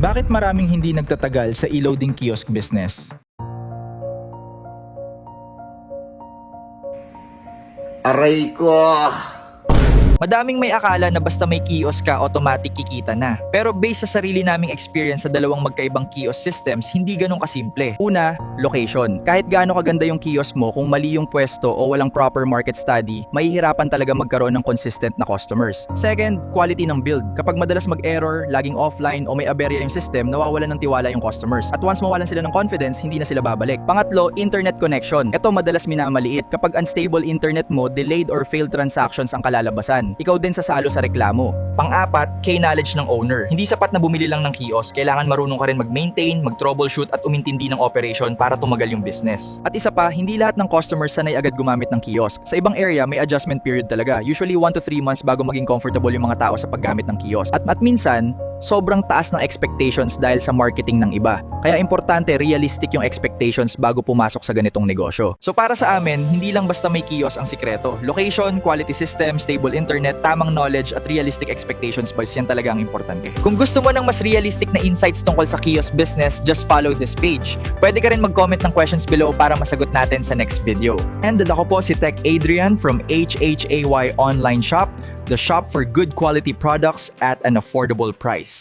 Bakit maraming hindi nagtatagal sa e-loading kiosk business? Aray ko! Madaming may akala na basta may kiosk ka, automatic kikita na. Pero based sa sarili naming experience sa dalawang magkaibang kiosk systems, hindi ganun kasimple. Una, location. Kahit gaano kaganda yung kiosk mo, kung mali yung pwesto o walang proper market study, mahihirapan talaga magkaroon ng consistent na customers. Second, quality ng build. Kapag madalas mag-error, laging offline o may aberya yung system, nawawalan ng tiwala yung customers. At once mawalan sila ng confidence, hindi na sila babalik. Pangatlo, internet connection. Ito madalas minamaliit. Kapag unstable internet mo, delayed or failed transactions ang kalalabasan. Ikaw din sasalo sa reklamo. Pang-apat, knowledge ng owner. Hindi sapat na bumili lang ng kiosk, kailangan marunong ka rin mag-maintain, mag-troubleshoot at umintindi ng operation para tumagal yung business. At isa pa, hindi lahat ng customers sanay agad gumamit ng kiosk. Sa ibang area, may adjustment period talaga. Usually 1 to 3 months bago maging comfortable yung mga tao sa paggamit ng kiosk. At minsan, sobrang taas ng expectations dahil sa marketing ng iba. Kaya importante, realistic yung expectations bago pumasok sa ganitong negosyo. So para sa amin, hindi lang basta may kiosk ang sikreto. Location, quality system, stable internet, tamang knowledge at realistic expectations, boys, yan talaga ang importante. Kung gusto mo ng mas realistic na insights tungkol sa kiosk business, just follow this page. Pwede ka rin mag-comment ng questions below para masagot natin sa next video. And ako po si Tech Adrian from HHAY Online Shop, the shop for good quality products at an affordable price.